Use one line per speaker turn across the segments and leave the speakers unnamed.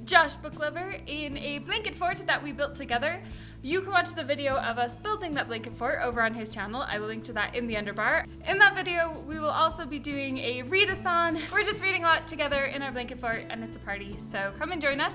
Josh BookLover in a blanket fort that we built together. You can watch the video of us building that blanket fort over on his channel. I will link to that in the underbar. In that video, we will also be doing a readathon. We're just reading a lot together in our blanket fort, and it's a party, so come and join us.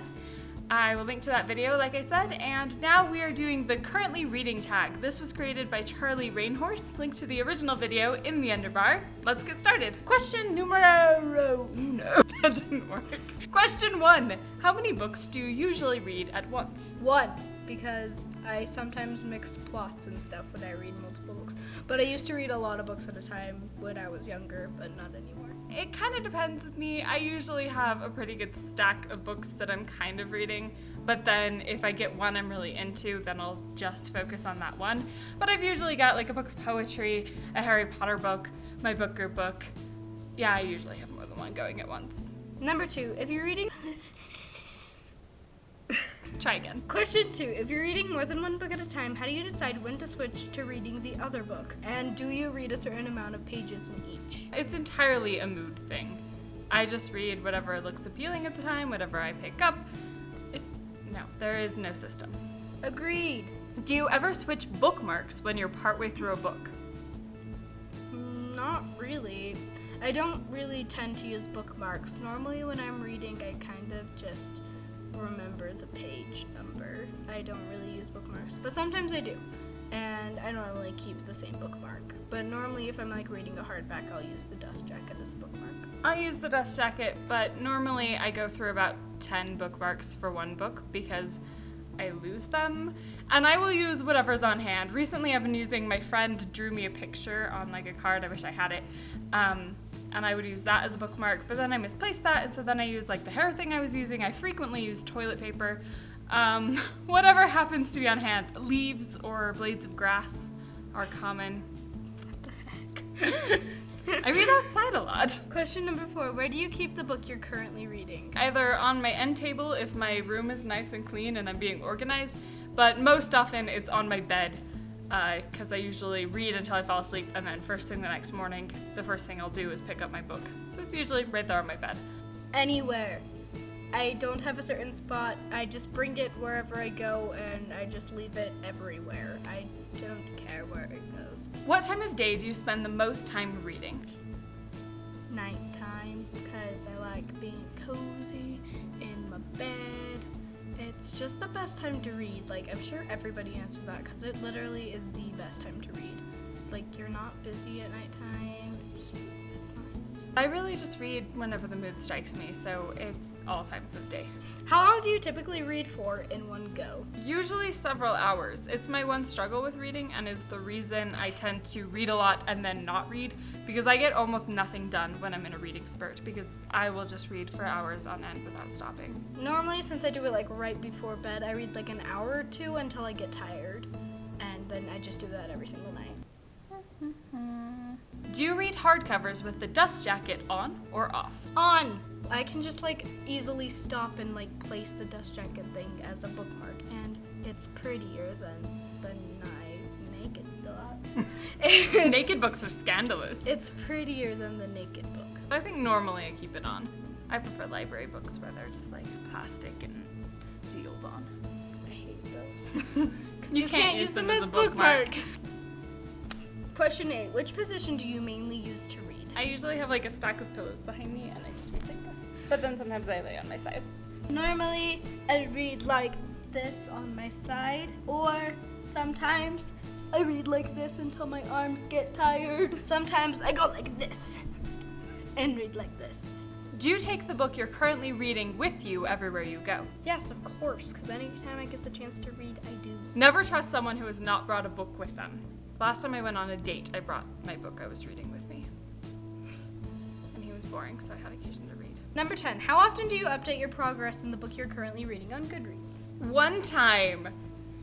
I will link to that video, like I said, and now we are doing the currently reading tag. This was created by Charlie Rainhorse. Link to the original video in the underbar. Let's get started. Question numero uno. That didn't work. Question 1. How many books do you usually read at once?
1, because I sometimes mix plots and stuff when I read multiple books. But I used to read a lot of books at a time when I was younger, but not anymore.
It kind of depends with me. I usually have a pretty good stack of books that I'm kind of reading, but then if I get one I'm really into, then I'll just focus on that one. But I've usually got like a book of poetry, a Harry Potter book, my book group book. Yeah, I usually have more than one going at once.
Number 2, if you're reading...
Try again.
Question 2, if you're reading more than one book at a time, how do you decide when to switch to reading the other book? And do you read a certain amount of pages in each?
It's entirely a mood thing. I just read whatever looks appealing at the time, whatever I pick up. No, there is no system.
Agreed.
Do you ever switch bookmarks when you're partway through a book?
Not really. I don't really tend to use bookmarks. Normally when I'm reading, I kind of just remember the page number. I don't really use bookmarks, but sometimes I do. And I normally keep the same bookmark. But normally if I'm like reading a hardback, I'll use the dust jacket as a bookmark.
I use the dust jacket, but normally I go through about 10 bookmarks for one book because I lose them. And I will use whatever's on hand. Recently I've been using, my friend drew me a picture on like a card, I wish I had it. And I would use that as a bookmark, but then I misplaced that, and so then I used like the hair thing I was using. I frequently use toilet paper. Whatever happens to be on hand. Leaves or blades of grass are common.
What the heck?
I read outside a lot.
Question number 4, where do you keep the book you're currently reading?
Either on my end table if my room is nice and clean and I'm being organized, but most often it's on my bed. Because I usually read until I fall asleep, and then first thing the next morning, the first thing I'll do is pick up my book. So it's usually right there on my bed.
Anywhere. I don't have a certain spot. I just bring it wherever I go, and I just leave it everywhere. I don't care where it goes.
What time of day do you spend the most time reading?
Nighttime, because I like being cozy in my bed. It's just the best time to read. Like, I'm sure everybody answers that, because it literally is the best time to read. Like, you're not busy at nighttime. It's nice.
I really just read whenever the mood strikes me, so it's all times of day.
How long do you typically read for in one go?
Usually several hours. It's my one struggle with reading, and is the reason I tend to read a lot and then not read, because I get almost nothing done when I'm in a reading spurt, because I will just read for hours on end without stopping.
Normally, since I do it like right before bed, I read like an hour or 2 until I get tired, and then I just do that every single night.
Do you read hardcovers with the dust jacket on or off?
On! I can just like easily stop and like place the dust jacket thing as a bookmark, and it's prettier than my naked book.
Naked books are scandalous.
It's prettier than the naked book.
I think normally I keep it on. I prefer library books where they're just like plastic and sealed on.
I hate those.
You can't use them as a bookmark.
Question 8. Which position do you mainly use to read?
I usually have like a stack of pillows behind me and I just read like this. But then sometimes I lay on my side.
Normally I read like this on my side, or sometimes I read like this until my arms get tired. Sometimes I go like this and read like this.
Do you take the book you're currently reading with you everywhere you go?
Yes, of course, because anytime I get the chance to read, I do.
Never trust someone who has not brought a book with them. Last time I went on a date, I brought my book I was reading with me. And he was boring, so I had occasion to read.
Number 10. How often do you update your progress in the book you're currently reading on Goodreads?
One time,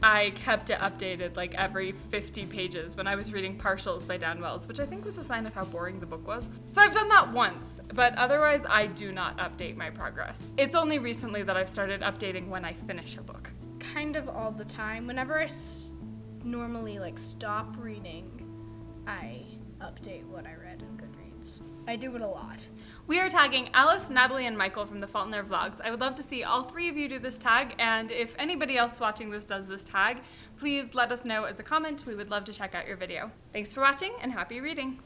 I kept it updated like every 50 pages when I was reading Partials by Dan Wells, which I think was a sign of how boring the book was. So I've done that once, but otherwise I do not update my progress. It's only recently that I've started updating when I finish a book.
Kind of all the time. Whenever I normally like stop reading, I update what I read on Goodreads. once. I do it a lot.
We are tagging Alice, Natalie, and Michael from the Fault in Their Vlogs. I would love to see all three of you do this tag, and if anybody else watching this does this tag, please let us know as a comment. We would love to check out your video. Thanks for watching, and happy reading!